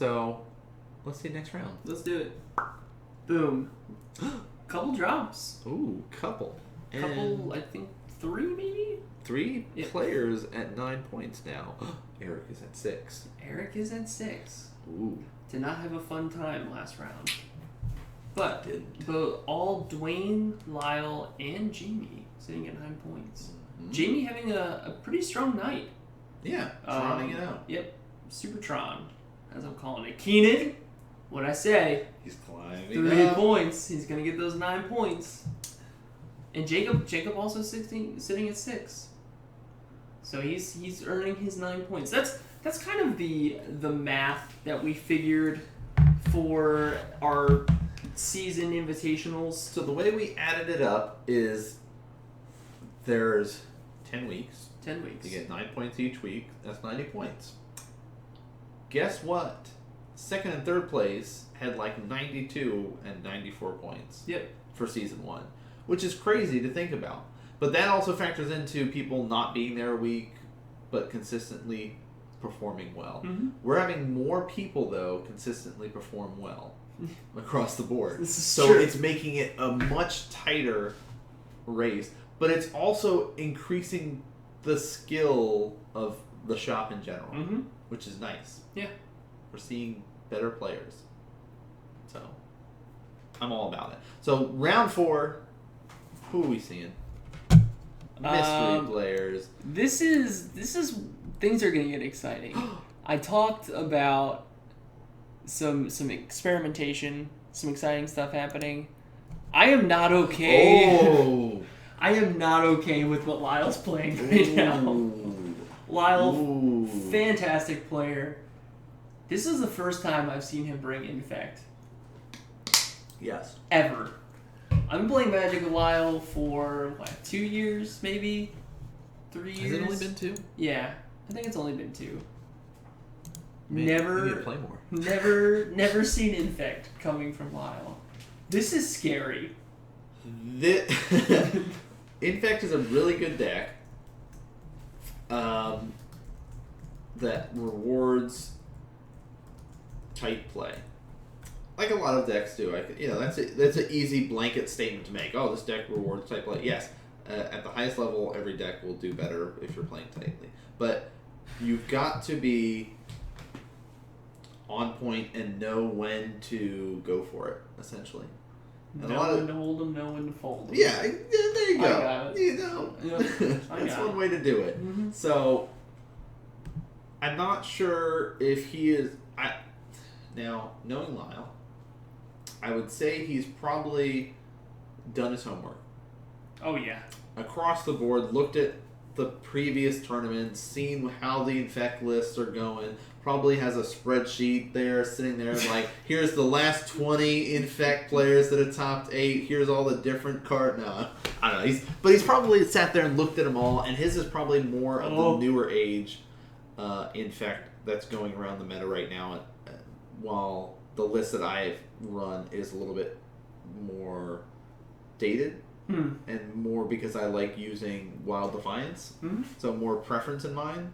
So, let's see next round. Let's do it. Boom. Couple drops. Ooh, couple. Couple, I think 3 maybe? 3 players at 9 points now. Eric is at 6. Eric is at 6. Ooh. Did not have a fun time last round. But all Dwayne, Lyle, and Jamie sitting at 9 points. Mm-hmm. Jamie having a pretty strong night. Yeah, troning it out. Yep, Supertron, as I'm calling it. Keenan, what'd I say? He's climbing 3 up. points. He's going to get those 9 points. And Jacob also sitting at 6. So he's earning his 9 points. That's kind of the math that we figured for our season invitationals. So the way we added it up is there's 10 weeks. 10 weeks. You get 9 points each week. That's 90 points. Guess what? Second and third place had like 92 and 94 points. Yep. For season 1, which is crazy to think about. But that also factors into people not being there a week, but consistently performing well. Mm-hmm. We're having more people, though, consistently perform well across the board. This is so true. It's making it a much tighter race, but it's also increasing the skill of the shop in general, mm-hmm. which is nice. Yeah. We're seeing better players. So, I'm all about it. So, round 4, who are we seeing? Mystery players. This is things are going to get exciting. I talked about some experimentation, some exciting stuff happening. I am not okay. Oh. I am not okay with what Lyle's playing right now. Lyle, fantastic player. This is the first time I've seen him bring Infect. Yes. Ever. I've been playing Magic with Lyle for, 2 years, maybe? 3 years? Has it only been 2? Yeah. I think it's only been 2. We need to play more. Never seen Infect coming from Lyle. This is scary. Infect is a really good deck that rewards tight play. Like a lot of decks do. That's an easy blanket statement to make. Oh, this deck rewards tight play. Yes, at the highest level, every deck will do better if you're playing tightly. But you've got to be on point and know when to go for it, essentially. And know when to hold them, know when to fold them. Yeah, there you go. I got it. You know, that's one way to do it. Mm-hmm. So, I'm not sure if he is... Now, knowing Lyle, I would say he's probably done his homework. Oh, yeah. Across the board, looked at the previous tournaments, seen how the Infect lists are going, probably has a spreadsheet there, sitting there like, here's the last 20 Infect players that have topped 8, here's all the different cards. No, I don't know. He's probably sat there and looked at them all, and his is probably more of the newer age Infect that's going around the meta right now, while the list that I've run is a little bit more dated. And more because I like using Wild Defiance. Mm-hmm. So more preference in mind.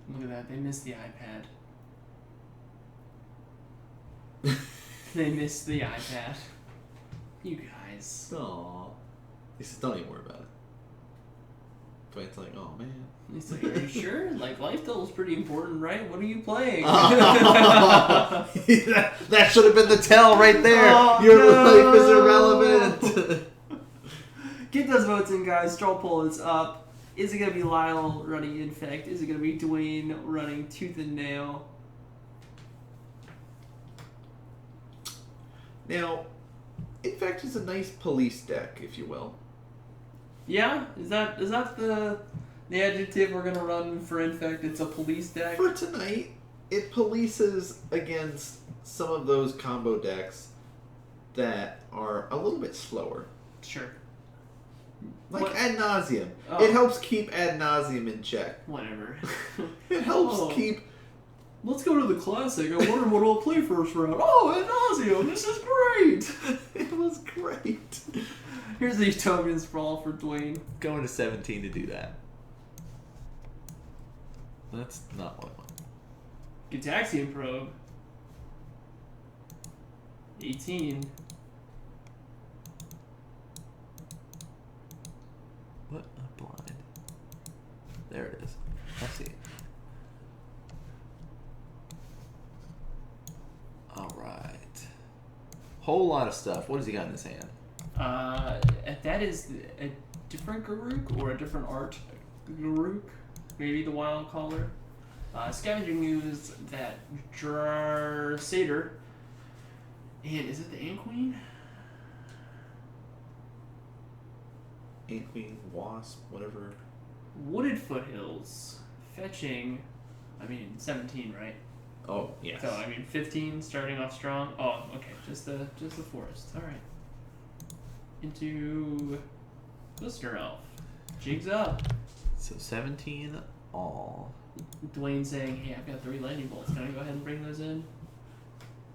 Look at that. They missed the iPad. They missed the iPad. You guys. Aww. He says, don't even worry about it. Dwayne's like, oh man. He's like, are you sure? Like, life is pretty important, right? What are you playing? That should have been the tell right there. Your life is irrelevant. Get those votes in, guys. Straw poll is up. Is it going to be Lyle running Infect? Is it going to be Dwayne running Tooth and Nail? Now, Infect is a nice police deck, if you will. Yeah? Is that the adjective we're going to run for Infect? It's a police deck? For tonight, it polices against some of those combo decks that are a little bit slower. Sure. Like what? Ad Nauseam. Oh. It helps keep Ad Nauseam in check. Whatever. It helps keep... Let's go to the classic. I wonder what I'll play first round. Oh, Ad Nauseam. This is great. It was great. Here's the Utopian Sprawl for Dwayne. Going to 17 to do that. That's not what I want. Gataxian Probe. 18. What a blind. There it is. I see it. Alright. Whole lot of stuff. What has he got in his hand? That is a different Garuk or a different art Garuk. Maybe the Wild Caller. Scavenging Ooze, that Satyr. And is it the Ant Queen? Ant Queen, Wasp, whatever. Wooded Foothills. Fetching, 17, right? Oh, yes. So, 15, starting off strong. Oh, okay, just the forest. Alright. Into Listener Elf. Jigs up. So 17 all. Dwayne saying, hey, I've got 3 lightning bolts. Can I go ahead and bring those in?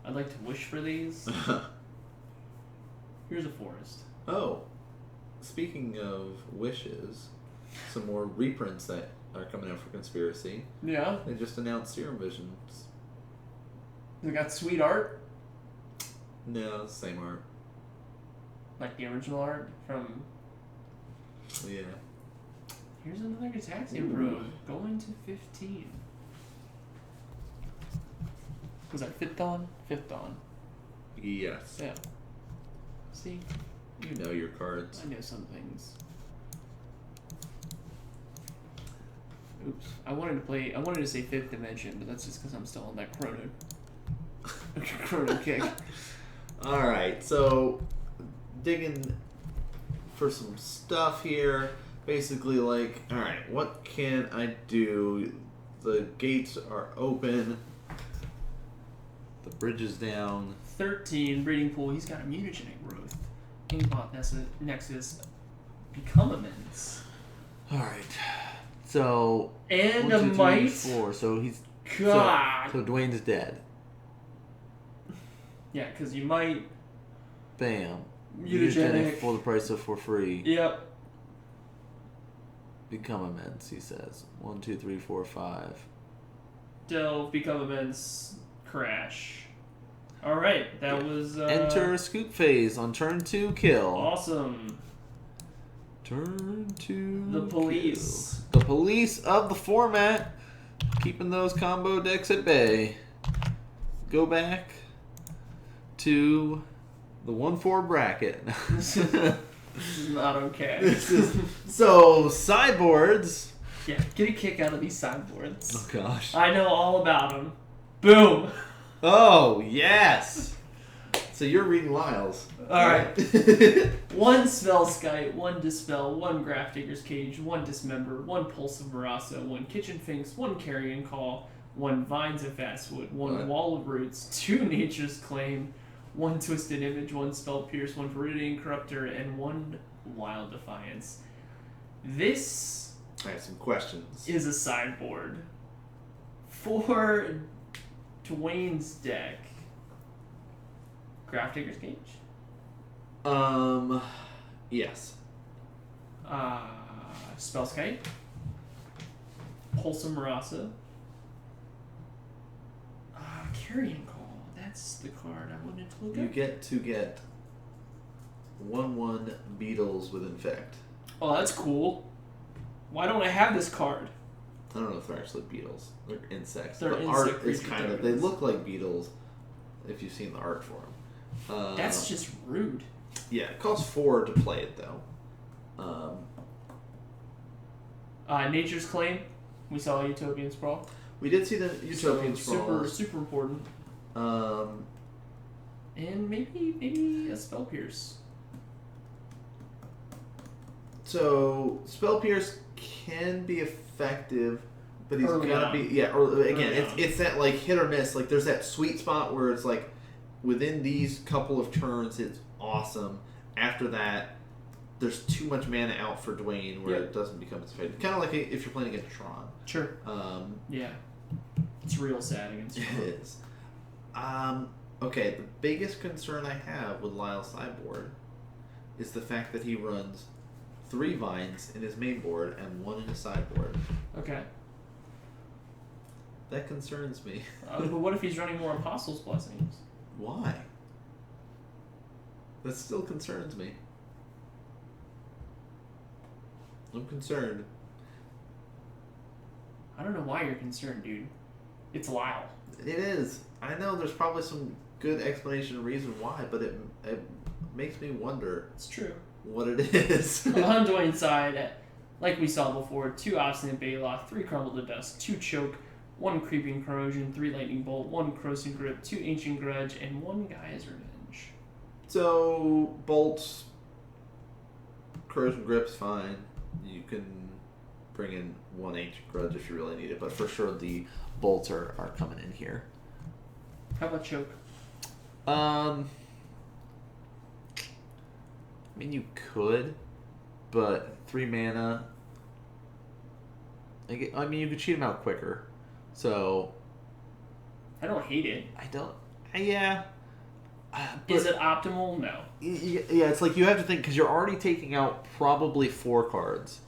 I'd like to wish for these. Here's a forest. Oh, speaking of wishes, some more reprints that are coming out for Conspiracy. Yeah. They just announced Serum Visions. They got sweet art. No, same art. Like the original art from... Yeah. Here's another Gataxian Probe. Going to 15. Was that 5th Dawn? 5th Dawn. Yes. Yeah. See? You know your cards. I know some things. Oops. I wanted to say 5th Dimension, but that's just because I'm still on that Chrono kick. Alright, so digging for some stuff here. Basically, like, alright, what can I do? The gates are open. The bridge is down. 13, Breeding Pool. He's got a mutagenic growth. Inkbot Nexus. Become immense. Alright. So. And 1, a 2, 3, might. 4. So he's. God. So Dwayne's dead. Yeah, because you might. Bam. Mutagenic. For the price of for free. Yep. Become immense, he says. 1, 2, 3, 4, 5. Delve, Become immense, crash. Alright, that was... Enter scoop phase on turn 2, kill. Awesome. Turn 2, The police. Kill. The police of the format. Keeping those combo decks at bay. Go back to the 1-4 bracket. This is not okay. So, sideboards. Yeah, get a kick out of these sideboards. Oh, gosh. I know all about them. Boom. Oh, yes. So you're reading Lyle's. Alright. 1 Spell Skite, 1 Dispel, 1 Grafdigger's Cage, 1 Dismember, 1 Pulse of Marasa, 1 Kitchen Finks, 1 Carrion Call, 1 Vines of Fastwood, 1 Wall of Roots, 2 Nature's Claim, 1 Twisted Image, 1 Spell Pierce, 1 Viridian Corruptor, and 1 Wild Defiance. This I have some questions. is a sideboard for Dwayne's deck. Grafdigger's Cage? Yes. Spellskite. Wholesome Marasa. Carrion Call. That's the card I wanted to look You at. get to get 1/1 Beetles with Infect. Oh, that's cool. Why don't I have this card? I don't know if they're actually beetles. They're insects. They're the insect art is creature kind of. They tokens. look like beetles, if you've seen the art for them. That's just rude. Yeah, it costs 4 to play it though. Nature's Claim. We saw Utopian Sprawl. We did see the Utopian Super, Sprawl. super important. Um, And maybe a Spell Pierce. so Spell Pierce can be effective, but he's Early gotta on. be Or again, Early on. it's that like hit or miss. Like there's that sweet spot where it's like within these couple of turns, it's awesome. After that, there's too much mana out for Dwayne where it doesn't become as effective. Kind of like if you're playing against Tron. Sure. Yeah. It's real sad against It Tron. is. Okay, the biggest concern I have with Lyle's sideboard is the fact that he runs 3 Vines in his main board and 1 in his sideboard. Okay. That concerns me. But what if he's running more Apostles' Blessings? Why? That still concerns me. I'm concerned. I don't know why you're concerned, dude. It's Lyle. It is. I know there's probably some good explanation and reason why, but it makes me wonder It's true. what it is. On Dwayne's side, like we saw before, 2 Obstinate Baloth, 3 Crumble to Dust, 2 Choke, 1 Creeping Corrosion, 3 Lightning Bolt, 1 Corrosive Grip, 2 Ancient Grudge, and 1 Gaia's Revenge. So, bolts, corrosion grip's fine. You can bring in 1 Ancient Grudge if you really need it, but for sure the bolts are coming in here. How about Choke? I mean, you could, but 3 mana. I mean, you could cheat him out quicker. So. I don't hate it. I don't. Yeah. Is it optimal? No. Yeah, it's like you have to think, because you're already taking out probably 4 cards.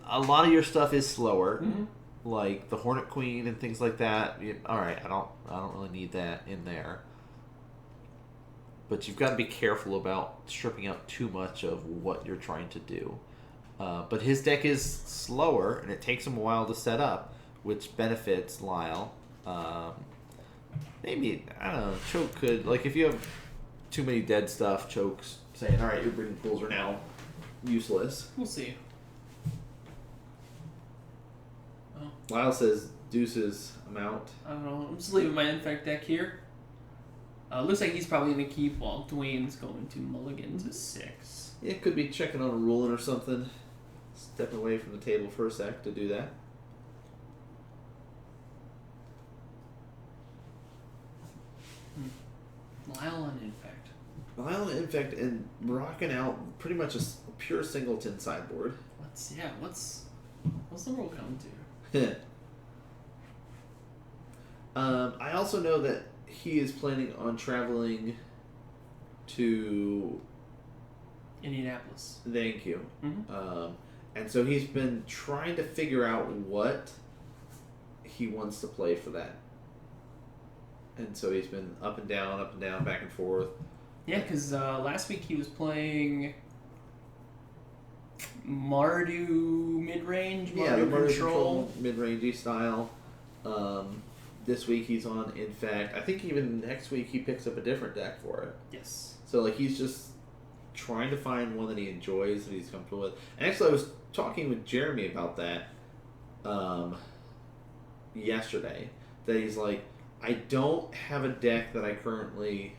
A lot of your stuff is slower. Mm-hmm. Like the Hornet Queen and things like that. All right, I don't really need that in there. But you've got to be careful about stripping out too much of what you're trying to do. But his deck is slower, and it takes him a while to set up, which benefits Lyle. Maybe, I don't know, Choke could, like if you have too many dead stuff, Choke's saying, all right, your breeding pools are now useless. We'll see. Oh. Lyle says deuces amount. I don't know. I'm just leaving my Infect deck here. Looks like he's probably going to keep while Dwayne's going to mulligan to 6. Yeah, it could be checking on a ruling or something. Stepping away from the table for a sec to do that. Lyle and Infect. Lyle and Infect and rocking out pretty much a pure singleton sideboard. What's the world coming to? I also know that he is planning on traveling to Indianapolis. Thank you. Mm-hmm. And so he's been trying to figure out what he wants to play for that. And so he's been up and down, back and forth. Yeah, because last week he was playing Mardu mid-range, Mardu control mid-rangey style. This week he's on Infect. I think even next week he picks up a different deck for it. Yes. So like he's just trying to find one that he enjoys, that he's comfortable with. And actually I was talking with Jeremy about that yesterday. That he's like, I don't have a deck that I currently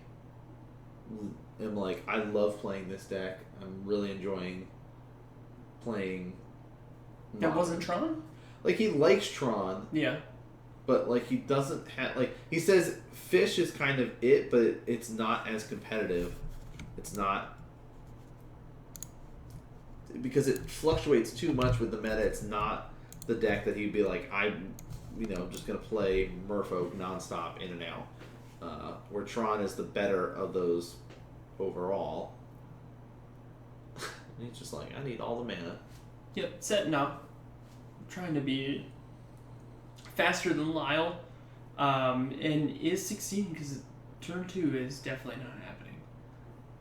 am like, I love playing this deck. I'm really enjoying playing. That wasn't Tron? Like, he likes Tron. Yeah. But, like, he doesn't have, like, he says Fish is kind of it, but it's not as competitive. It's not, because it fluctuates too much with the meta. It's not the deck that he'd be like, I'm just going to play Merfolk nonstop in and out. Where Tron is the better of those overall. And he's just like, I need all the mana. Yep, setting up. Trying to be faster than Lyle. And is succeeding because turn 2 is definitely not happening.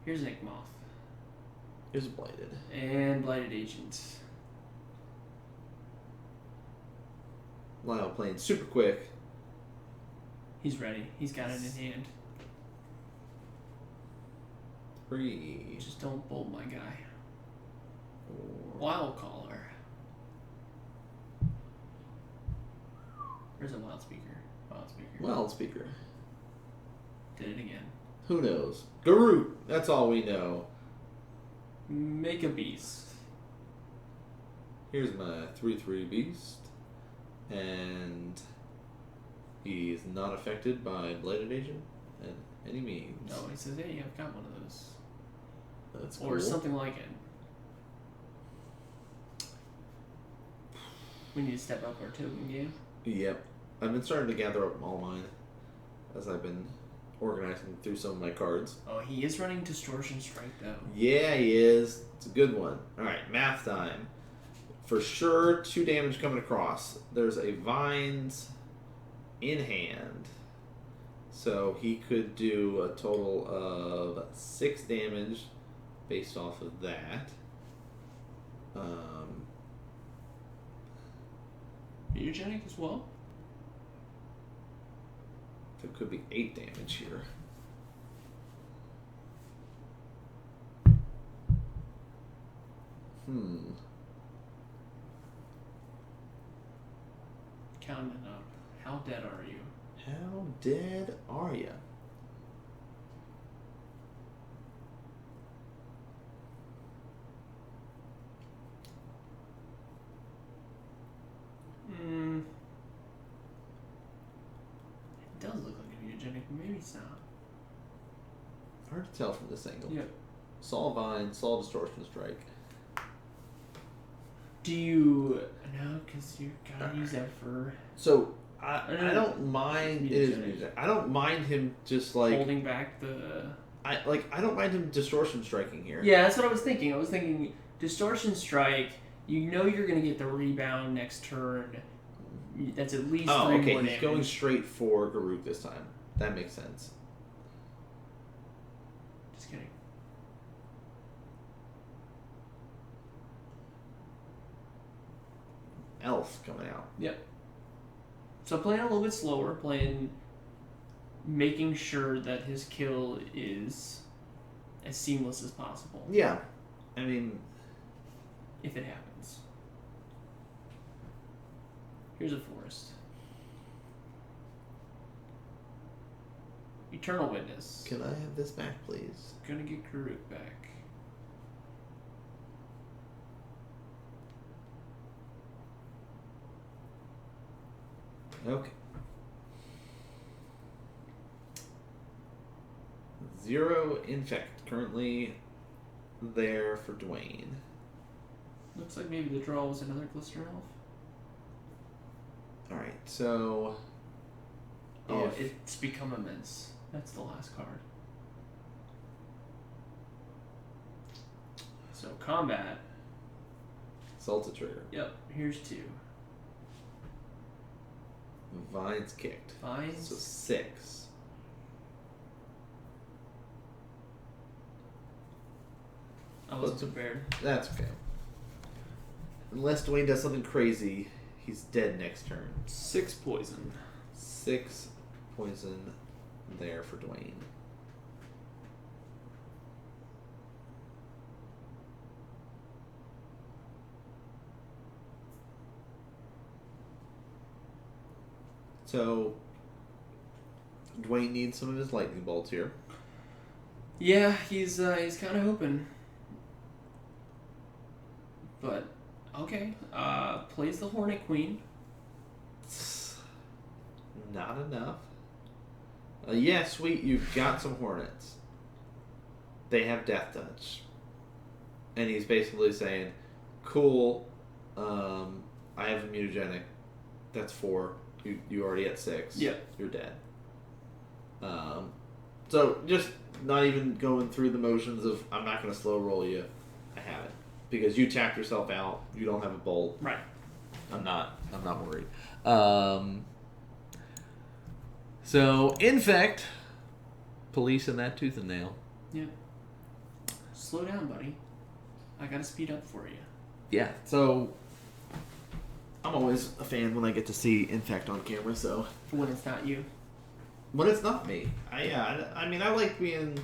Here's Nick Moth. Here's Blighted. And Blighted Agent. Lyle playing super quick. He's ready. He's got it in hand. 3. Just don't bolt my guy. 4. Wild Caller. There's a Wild Speaker. Wild Speaker. Did it again. Who knows? Garroot. That's all we know. Make a beast. Here's my 3/3 beast. And he's not affected by Blighted Agent at any means. No, he says, hey, I've got one of those. That's cool. Or something like it. We need to step up our token game. Yep. I've been starting to gather up all mine as I've been organizing through some of my cards. Oh, he is running Distortion Strike, though. Yeah, he is. It's a good one. Alright, math time. for sure 2 damage coming across. There's a Vines in hand. So he could do a total of 6 damage based off of that. Mutagenic as well? There could be 8 damage here. Count it up. How dead are you? How dead are you? It does look like a mutagenic, but maybe it's not. Hard to tell from this angle. Yep. Saw Vine, saw Distortion Strike. Do you... No, because you gotta use that for... So, I don't mind... It is music. I don't mind him just like... holding back the... I don't mind him Distortion Striking here. Yeah, that's what I was thinking. I was thinking Distortion Strike, you know you're going to get the rebound next turn. That's at least 3 more okay, damage. he's going straight for Garuk this time. That makes sense. Just kidding. Elf coming out. Yep. So playing a little bit slower, making sure that his kill is as seamless as possible. Yeah. I mean... If it happens. Here's a forest. Eternal Witness. Can I have this back, please? Gonna get Karuk back. Okay. 0 Infect currently there for Dwayne. Looks like maybe the draw was another Glister Elf. Alright, so... Oh, it's become immense. That's the last card. So, combat. Salted Trigger. Yep, here's 2. Vines kicked. Vines. So 6. I wasn't prepared. That's okay. Unless Dwayne does something crazy, he's dead next turn. 6 poison. 6 poison there for Dwayne. So, Dwayne needs some of his lightning bolts here. Yeah, he's kind of hoping. But, okay. Plays the Hornet Queen. Not enough. Yeah, sweet, you've got some Hornets. They have Death Touch. And he's basically saying, cool, I have a mutagenic. That's 4. You already at 6. Yeah. You're dead. So just not even going through the motions of I'm not going to slow roll you. I have it because you tapped yourself out. You don't have a bolt. Right. I'm not worried. So Infect, police in that tooth and nail. Yeah. Slow down, buddy. I gotta speed up for you. Yeah. So I'm always a fan when I get to see Infect on camera. So When it's not you. when it's not me, I mean I like being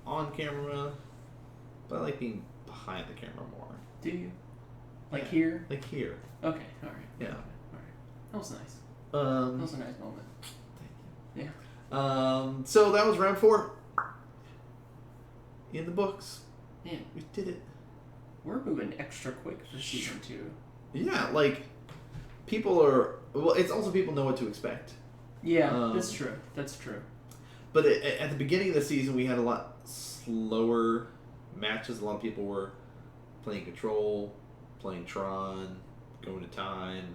on camera, but I like being behind the camera more. Do you? Like Yeah. here? Like here. Okay, alright. Yeah. Okay, alright. That was nice. That was a nice moment. Thank you. Yeah. So that was round 4. In the books. Man, We did it. we're moving extra quick for season 2. Yeah, like people are. Well, it's also people know what to expect. Yeah, that's true. That's true. But at the beginning of the season, we had a lot slower matches. A lot of people were playing Control, playing Tron, going to Time.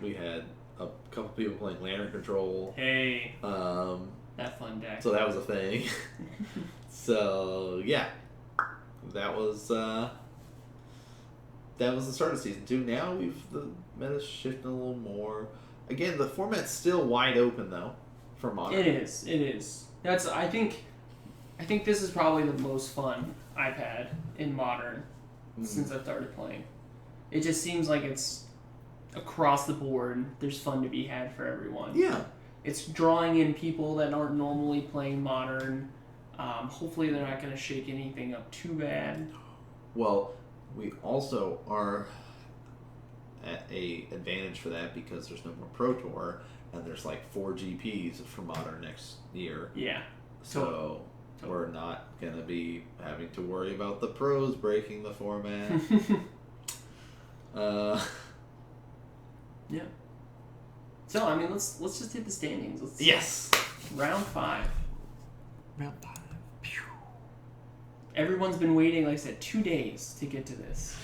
We had a couple people playing Lantern Control. Hey, Um, that fun deck. so that was a thing. So yeah, that was that was the start of season 2. Now the meta's shifting a little more. Again, the format's still wide open though for Modern. It is. I think this is probably the most fun I've had in Modern since I've started playing. It just seems like it's across the board. There's fun to be had for everyone. Yeah. It's drawing in people that aren't normally playing Modern. Hopefully they're not going to shake anything up too bad. Well, we also are at a advantage for that because there's no more Pro Tour and there's like 4 GPs for Modern next year. Yeah. So we're not going to be having to worry about the pros breaking the format. Yeah. So, I mean, let's just hit the standings. Yes. Round 5. Round 5. Everyone's been waiting, like I said, 2 days to get to this.